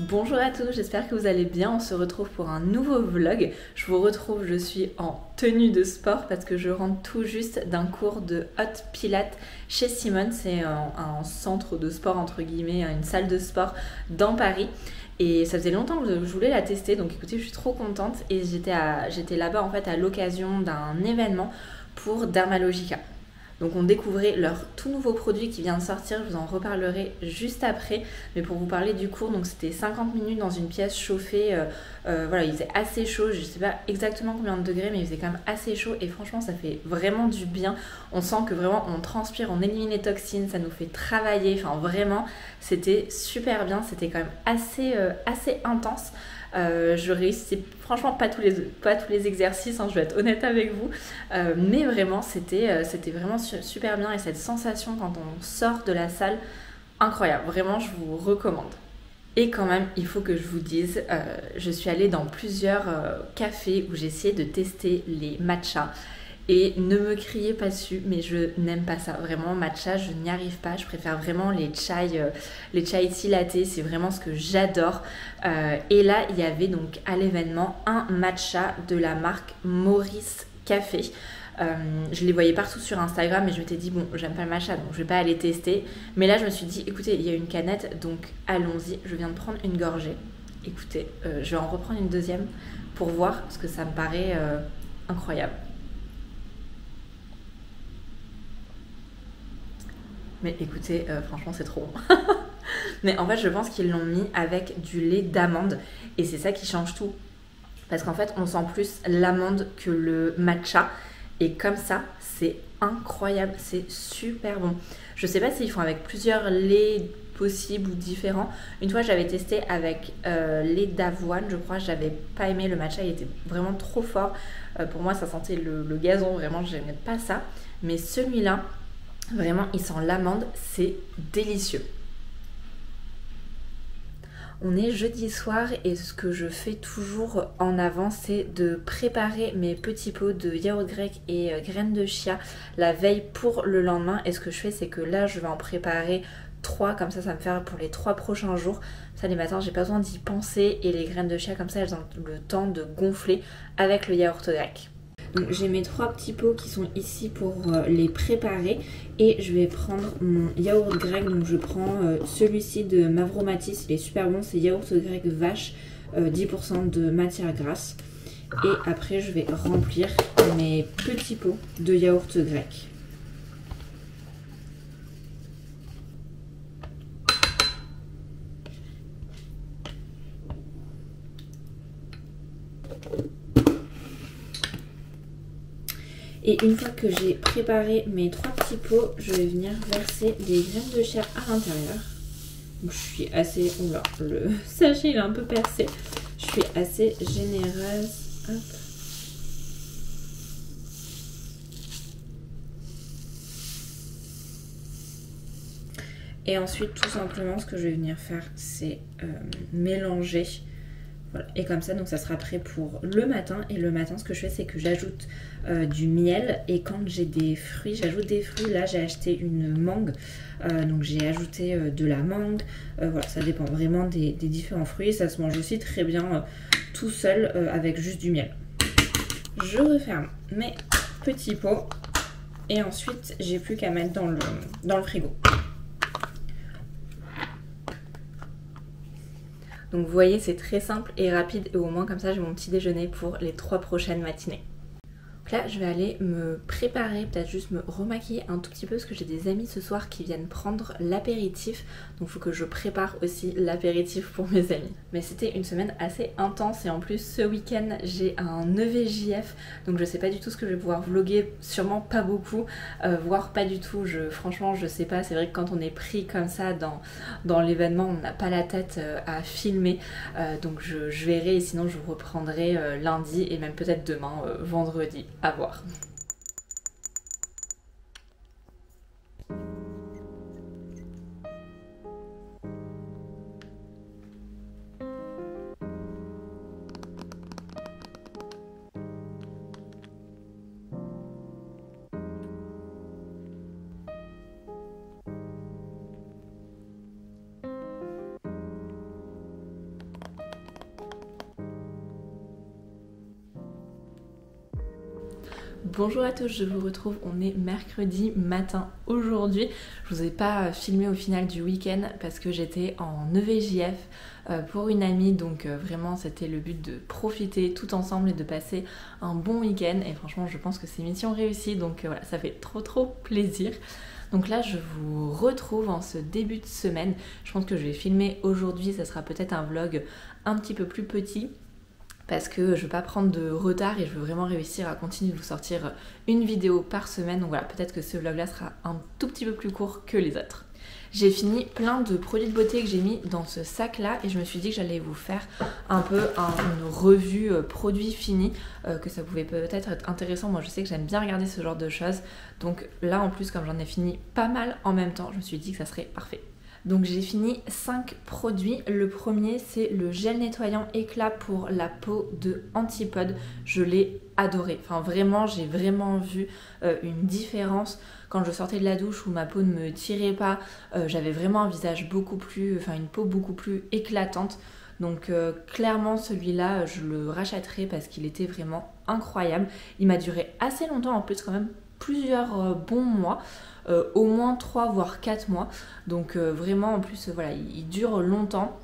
Bonjour à tous, j'espère que vous allez bien. On se retrouve pour un nouveau vlog. Je suis en tenue de sport parce que je rentre tout juste d'un cours de hot pilates chez Simone. C'est un centre de sport entre guillemets, une salle de sport dans Paris. Et ça faisait longtemps que je voulais la tester, donc écoutez, je suis trop contente. Et j'étais là-bas en fait à l'occasion d'un événement pour Dermalogica. Donc on découvrait leur tout nouveau produit qui vient de sortir, je vous en reparlerai juste après. Mais pour vous parler du cours, donc c'était 50 minutes dans une pièce chauffée. Voilà, il faisait assez chaud, je ne sais pas exactement combien de degrés, mais il faisait quand même assez chaud. Et franchement, ça fait vraiment du bien. On sent que vraiment on transpire, on élimine les toxines, ça nous fait travailler. Enfin vraiment, c'était super bien, c'était quand même assez intense. Je réussissais franchement pas tous les exercices, hein, je vais être honnête avec vous, mais vraiment c'était vraiment super bien. Et cette sensation quand on sort de la salle, incroyable, vraiment je vous recommande. Et quand même, il faut que je vous dise, je suis allée dans plusieurs cafés où j'ai essayé de tester les matchas. Et ne me criez pas dessus, mais je n'aime pas ça. Vraiment, matcha, je n'y arrive pas. Je préfère vraiment les chai tea latte. C'est vraiment ce que j'adore. Et là, il y avait donc à l'événement un matcha de la marque Maurice Café. Je les voyais partout sur Instagram et je m'étais dit, bon, j'aime pas le matcha, donc je vais pas aller tester. Mais là, je me suis dit, écoutez, il y a une canette, donc allons-y. Je viens de prendre une gorgée. Écoutez, je vais en reprendre une deuxième pour voir, parce que ça me paraît incroyable. Mais écoutez, franchement, c'est trop bon. Mais en fait, je pense qu'ils l'ont mis avec du lait d'amande. Et c'est ça qui change tout. Parce qu'en fait, on sent plus l'amande que le matcha. Et comme ça, c'est incroyable. C'est super bon. Je sais pas s'ils font avec plusieurs laits possibles ou différents. Une fois, j'avais testé avec lait d'avoine, je crois. J'avais pas aimé le matcha. Il était vraiment trop fort. Pour moi, ça sentait le gazon. Vraiment, j'aimais pas ça. Mais celui-là... Vraiment, il sent l'amande, c'est délicieux. On est jeudi soir et ce que je fais toujours en avant, c'est de préparer mes petits pots de yaourt grec et graines de chia la veille pour le lendemain. Et ce que je fais, c'est que là, je vais en préparer 3, comme ça me fait pour les 3 prochains jours. Ça, les matins, j'ai pas besoin d'y penser. Et les graines de chia, comme ça, elles ont le temps de gonfler avec le yaourt grec. Donc j'ai mes 3 petits pots qui sont ici pour les préparer et je vais prendre mon yaourt grec. Donc je prends celui-ci de Mavromatis, il est super bon, c'est yaourt grec vache, 10% de matière grasse. Et après je vais remplir mes petits pots de yaourt grec. Et une fois que j'ai préparé mes 3 petits pots, je vais venir verser des graines de chia à l'intérieur. Je suis assez... Oula, le sachet il est un peu percé. Je suis assez généreuse. Hop. Et ensuite, tout simplement, ce que je vais venir faire, c'est mélanger. Voilà. Et comme ça, donc ça sera prêt pour le matin. Et le matin, ce que je fais, c'est que j'ajoute du miel. Et quand j'ai des fruits, j'ajoute des fruits. Là, j'ai acheté une mangue. Donc j'ai ajouté de la mangue. Voilà, ça dépend vraiment des différents fruits. Ça se mange aussi très bien tout seul avec juste du miel. Je referme mes petits pots. Et ensuite, j'ai plus qu'à mettre dans le frigo. Donc vous voyez, c'est très simple et rapide et au moins comme ça j'ai mon petit déjeuner pour les 3 prochaines matinées. Donc là, je vais aller me préparer, peut-être juste me remaquiller un tout petit peu parce que j'ai des amis ce soir qui viennent prendre l'apéritif. Donc il faut que je prépare aussi l'apéritif pour mes amis. Mais c'était une semaine assez intense et en plus ce week-end j'ai un EVJF. Donc je sais pas du tout ce que je vais pouvoir vlogger, sûrement pas beaucoup, voire pas du tout. Franchement je sais pas, c'est vrai que quand on est pris comme ça dans l'événement, on n'a pas la tête à filmer. Donc je verrai et sinon je vous reprendrai lundi et même peut-être demain, vendredi. À voir. Bonjour à tous, je vous retrouve, on est mercredi matin aujourd'hui. Je vous ai pas filmé au final du week-end parce que j'étais en EVJF pour une amie, donc vraiment c'était le but de profiter tout ensemble et de passer un bon week-end et franchement je pense que c'est mission réussie, donc voilà, ça fait trop plaisir. Donc là je vous retrouve en ce début de semaine. Je pense que je vais filmer aujourd'hui, ça sera peut-être un vlog un petit peu plus petit parce que je veux pas prendre de retard et je veux vraiment réussir à continuer de vous sortir une vidéo par semaine. Donc voilà, peut-être que ce vlog là sera un tout petit peu plus court que les autres. J'ai fini plein de produits de beauté que j'ai mis dans ce sac là et je me suis dit que j'allais vous faire un peu une revue produits finis, que ça pouvait peut-être être intéressant. Moi je sais que j'aime bien regarder ce genre de choses, donc là en plus comme j'en ai fini pas mal en même temps, je me suis dit que ça serait parfait. Donc j'ai fini 5 produits. Le premier c'est le gel nettoyant éclat pour la peau de Antipode. Je l'ai adoré. Enfin vraiment, j'ai vraiment vu une différence quand je sortais de la douche où ma peau ne me tirait pas. J'avais vraiment un visage une peau beaucoup plus éclatante. Donc clairement celui-là je le rachèterai parce qu'il était vraiment incroyable. Il m'a duré assez longtemps en plus, quand même plusieurs bons mois. Au moins 3 voire 4 mois, donc vraiment en plus voilà, il dure longtemps.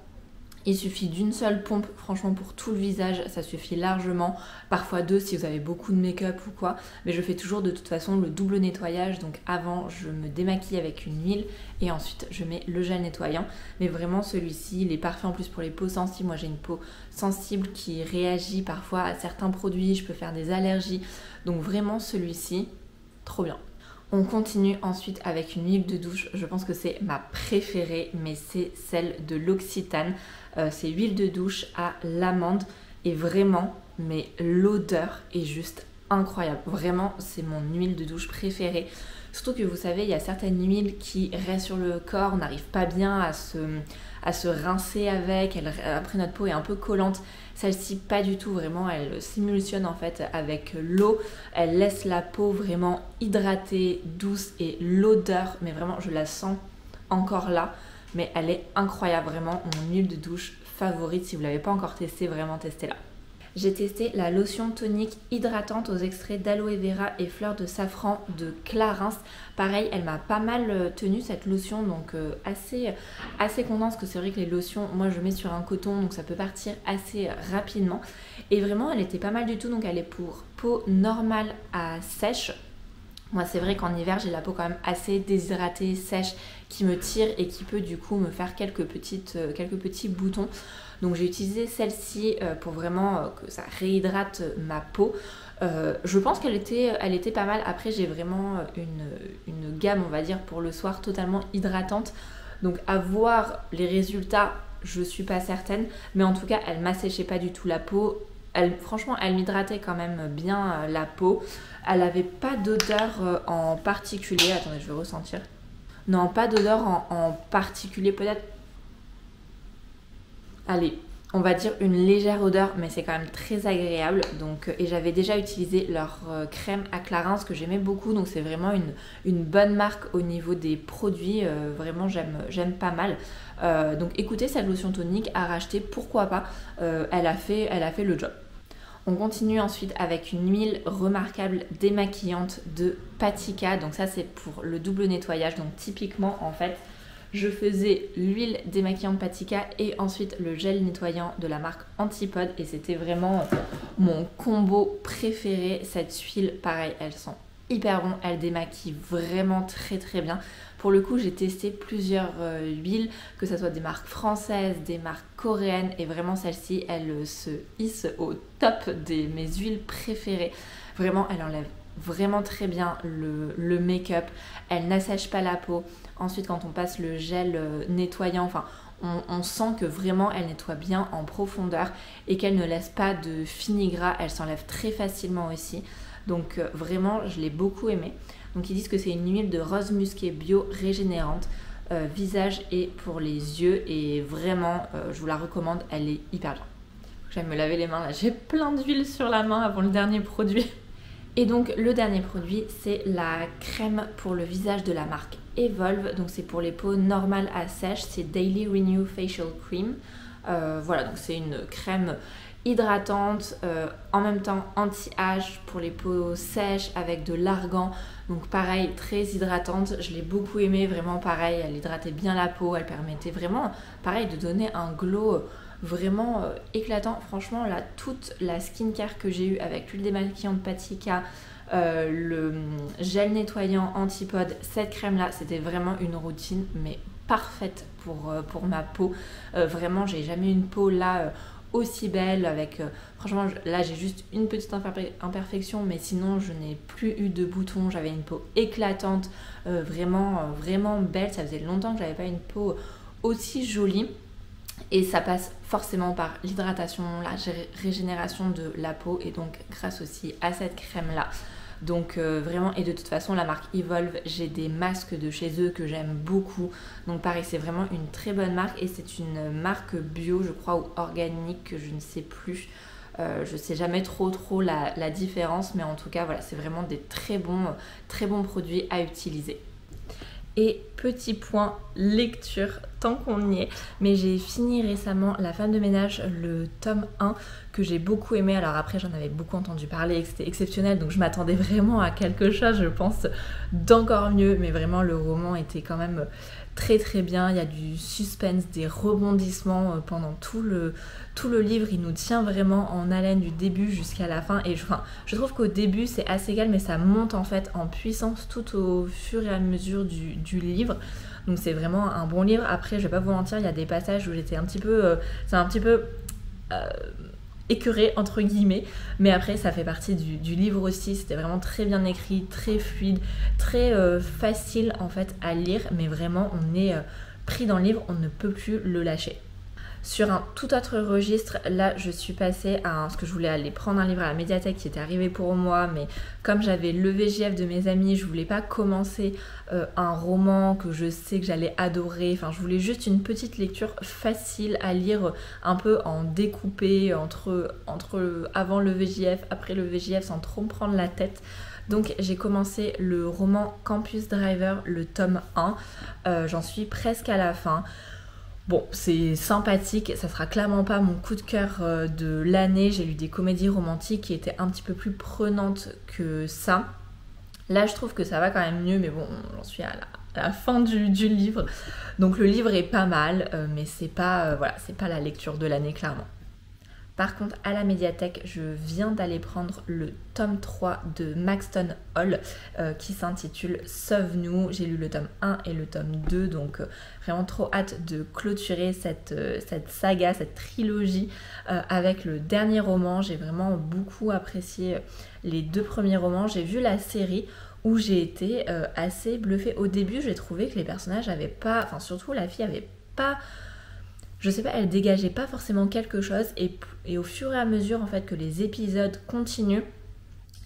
Il suffit d'une seule pompe, franchement pour tout le visage ça suffit largement, parfois 2 si vous avez beaucoup de make-up ou quoi, mais je fais toujours de toute façon le double nettoyage, donc avant je me démaquille avec une huile et ensuite je mets le gel nettoyant. Mais vraiment celui-ci il est parfait en plus pour les peaux sensibles. Moi j'ai une peau sensible qui réagit parfois à certains produits, je peux faire des allergies, donc vraiment celui-ci trop bien. On continue ensuite avec une huile de douche, je pense que c'est ma préférée, mais c'est celle de l'Occitane. C'est huile de douche à l'amande et vraiment, mais l'odeur est juste incroyable. Vraiment, c'est mon huile de douche préférée. Surtout que vous savez, il y a certaines huiles qui restent sur le corps, on n'arrive pas bien à se rincer avec, après notre peau est un peu collante. Celle-ci pas du tout, vraiment elle s'émulsionne en fait avec l'eau, elle laisse la peau vraiment hydratée, douce et l'odeur, mais vraiment je la sens encore là, mais elle est incroyable, vraiment mon huile de douche favorite. Si vous ne l'avez pas encore testée, vraiment testez-la. J'ai testé la lotion tonique hydratante aux extraits d'aloe vera et fleurs de safran de Clarins. Pareil, elle m'a pas mal tenu cette lotion, donc assez contente parce que c'est vrai que les lotions, moi je mets sur un coton donc ça peut partir assez rapidement. Et vraiment elle était pas mal du tout, donc elle est pour peau normale à sèche. Moi c'est vrai qu'en hiver j'ai la peau quand même assez déshydratée, sèche, qui me tire et qui peut du coup me faire quelques petits boutons. Donc j'ai utilisé celle-ci pour vraiment que ça réhydrate ma peau. Je pense qu'elle était pas mal. Après j'ai vraiment une gamme on va dire pour le soir totalement hydratante. Donc à voir les résultats, je suis pas certaine. Mais en tout cas elle m'asséchait pas du tout la peau. Franchement elle m'hydratait quand même bien la peau. Elle avait pas d'odeur en particulier. Attendez, je vais ressentir. Non, pas d'odeur en particulier, peut-être. Allez, on va dire une légère odeur, mais c'est quand même très agréable. Donc, et j'avais déjà utilisé leur crème à Clarins que j'aimais beaucoup. Donc c'est vraiment une bonne marque au niveau des produits. Vraiment j'aime pas mal. Donc écoutez, cette lotion tonique à racheter, pourquoi pas. Elle a fait le job. On continue ensuite avec une huile remarquable démaquillante de Patika. Donc ça c'est pour le double nettoyage. Donc typiquement en fait je faisais l'huile démaquillante Patika et ensuite le gel nettoyant de la marque Antipode. Et c'était vraiment mon combo préféré. Cette huile, pareil, elle sent hyper bon. Elle démaquille vraiment très bien. Pour le coup, j'ai testé plusieurs huiles, que ce soit des marques françaises, des marques coréennes. Et vraiment, celle-ci, elle se hisse au top de mes huiles préférées. Vraiment, elle enlève vraiment très bien le make-up. Elle n'assèche pas la peau. Ensuite, quand on passe le gel nettoyant, enfin, on sent que vraiment elle nettoie bien en profondeur et qu'elle ne laisse pas de fini-gras. Elle s'enlève très facilement aussi. Donc vraiment, je l'ai beaucoup aimée. Donc ils disent que c'est une huile de rose musqué bio régénérante, visage et pour les yeux. Et vraiment, je vous la recommande, elle est hyper bien. Je vais me laver les mains là, j'ai plein d'huile sur la main avant le dernier produit. Et donc le dernier produit, c'est la crème pour le visage de la marque Evolve. Donc c'est pour les peaux normales à sèche, c'est Daily Renew Facial Cream. Voilà, donc c'est une crème hydratante, en même temps anti-âge pour les peaux sèches avec de l'argan. Donc pareil, très hydratante, je l'ai beaucoup aimée, vraiment pareil, elle hydratait bien la peau, elle permettait vraiment, pareil, de donner un glow vraiment éclatant. Franchement, là, toute la skincare que j'ai eue avec l'huile démaquillante Patika, le gel nettoyant Antipode, cette crème là, c'était vraiment une routine mais parfaite pour ma peau. Vraiment, j'ai jamais eu une peau là aussi belle avec franchement là j'ai juste une petite imperfection, mais sinon je n'ai plus eu de boutons, j'avais une peau éclatante, vraiment belle. Ça faisait longtemps que j'avais pas une peau aussi jolie. Et ça passe forcément par l'hydratation, la régénération de la peau, et donc grâce aussi à cette crème là. Donc vraiment, et de toute façon la marque Evolve, j'ai des masques de chez eux que j'aime beaucoup. Donc pareil, c'est vraiment une très bonne marque, et c'est une marque bio je crois, ou organique, que je ne sais plus. Je sais jamais trop la différence, mais en tout cas voilà, c'est vraiment des très bons produits à utiliser. Et petit point lecture, tant qu'on y est, mais j'ai fini récemment La femme de ménage, le tome 1, que j'ai beaucoup aimé. Alors après, j'en avais beaucoup entendu parler, que c'était exceptionnel, donc je m'attendais vraiment à quelque chose, je pense, d'encore mieux. Mais vraiment, le roman était quand même très bien. Il y a du suspense, des rebondissements pendant tout le livre. Il nous tient vraiment en haleine du début jusqu'à la fin. Et je trouve qu'au début c'est assez calme, mais ça monte en fait en puissance tout au fur et à mesure du livre. Donc c'est vraiment un bon livre. Après, je vais pas vous mentir, il y a des passages où j'étais un petit peu écœurée entre guillemets, mais après ça fait partie du livre aussi. C'était vraiment très bien écrit, très fluide, très facile en fait à lire, mais vraiment on est pris dans le livre, on ne peut plus le lâcher. Sur un tout autre registre, là je suis passée à ce que je voulais aller prendre un livre à la médiathèque qui était arrivé pour moi, mais comme j'avais le VJF de mes amis, je voulais pas commencer un roman que je sais que j'allais adorer. Enfin, je voulais juste une petite lecture facile à lire, un peu en découpé entre avant le VJF, après le VJF, sans trop me prendre la tête. Donc j'ai commencé le roman Campus Driver, le tome 1. J'en suis presque à la fin. Bon, c'est sympathique, ça sera clairement pas mon coup de cœur de l'année. J'ai lu des comédies romantiques qui étaient un petit peu plus prenantes que ça. Là, je trouve que ça va quand même mieux, mais bon, j'en suis à la fin du livre. Donc le livre est pas mal, mais c'est pas la lecture de l'année, clairement. Par contre, à la médiathèque, je viens d'aller prendre le tome 3 de Maxton Hall qui s'intitule Sauve-nous. J'ai lu le tome 1 et le tome 2, donc vraiment trop hâte de clôturer cette saga, cette trilogie avec le dernier roman. J'ai vraiment beaucoup apprécié les 2 premiers romans. J'ai vu la série où j'ai été assez bluffée. Au début, j'ai trouvé que les personnages avaient pas, enfin surtout la fille avait pas... Je sais pas, elle dégageait pas forcément quelque chose, et au fur et à mesure en fait que les épisodes continuent,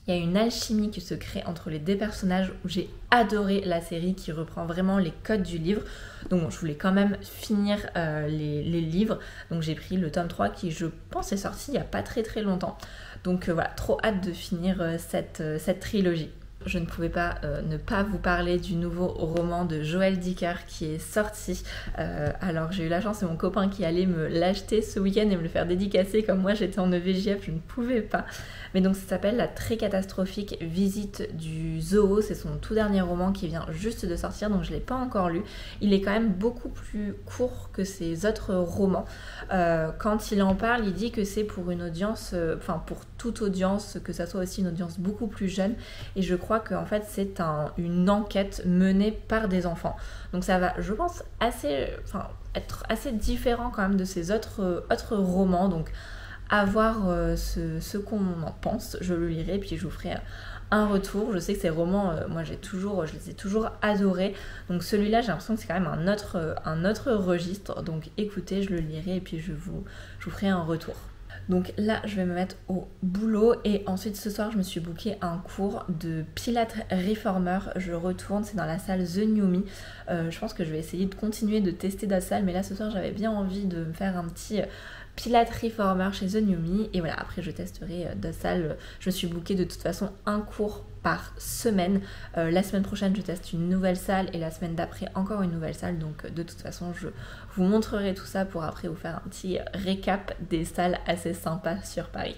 il y a une alchimie qui se crée entre les 2 personnages, où j'ai adoré la série qui reprend vraiment les codes du livre. Donc bon, je voulais quand même finir les livres, donc j'ai pris le tome 3 qui je pense est sorti il y a pas très longtemps. Donc voilà, trop hâte de finir cette trilogie. Je ne pouvais pas ne pas vous parler du nouveau roman de Joël Dicker qui est sorti. Alors j'ai eu la chance, c'est mon copain qui allait me l'acheter ce week-end et me le faire dédicacer. Comme moi j'étais en EVJF, je ne pouvais pas. Mais donc ça s'appelle La très catastrophique visite du zoo. C'est son tout dernier roman qui vient juste de sortir, donc je ne l'ai pas encore lu. Il est quand même beaucoup plus court que ses autres romans. Quand il en parle, il dit que c'est pour une audience, pour toute audience, que ça soit aussi une audience beaucoup plus jeune. Et je crois qu'en fait c'est une enquête menée par des enfants. Donc ça va, je pense, être assez différent quand même de ces autres romans. Donc à voir ce qu'on en pense. Je le lirai puis je vous ferai un retour. Je sais que ces romans, moi je les ai toujours adorés. Donc celui-là, j'ai l'impression que c'est quand même un autre registre. Donc écoutez, je le lirai et puis je vous ferai un retour. Donc là, je vais me mettre au boulot, et ensuite ce soir, je me suis booké un cours de Pilates Reformer. Je retourne, c'est dans la salle The New Me. Je pense que je vais essayer de continuer de tester la salle, mais là ce soir, j'avais bien envie de me faire un petit Pilates Reformer chez The New Me. Et voilà, après je testerai d'autres salles. Je me suis bookée de toute façon un cours par semaine. La semaine prochaine je teste une nouvelle salle et la semaine d'après encore une nouvelle salle. Donc de toute façon je vous montrerai tout ça pour après vous faire un petit récap des salles assez sympas sur Paris.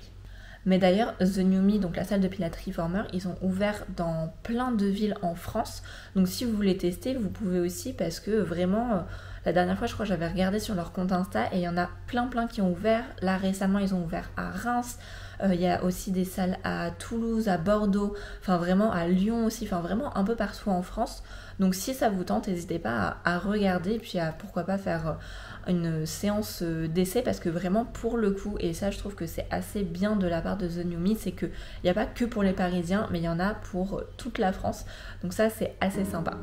Mais d'ailleurs, The New Me, donc la salle de Pilates Reformer, ils ont ouvert dans plein de villes en France. Donc si vous voulez tester, vous pouvez aussi parce que vraiment, la dernière fois je crois que j'avais regardé sur leur compte Insta et il y en a plein qui ont ouvert. Là récemment ils ont ouvert à Reims, il y a aussi des salles à Toulouse, à Bordeaux, enfin vraiment à Lyon aussi, enfin vraiment un peu partout en France. Donc si ça vous tente, n'hésitez pas à regarder et puis à pourquoi pas faire une séance d'essai parce que vraiment pour le coup, et ça je trouve que c'est assez bien de la part de The New Me, c'est qu'il n'y a pas que pour les Parisiens mais il y en a pour toute la France, donc ça c'est assez sympa.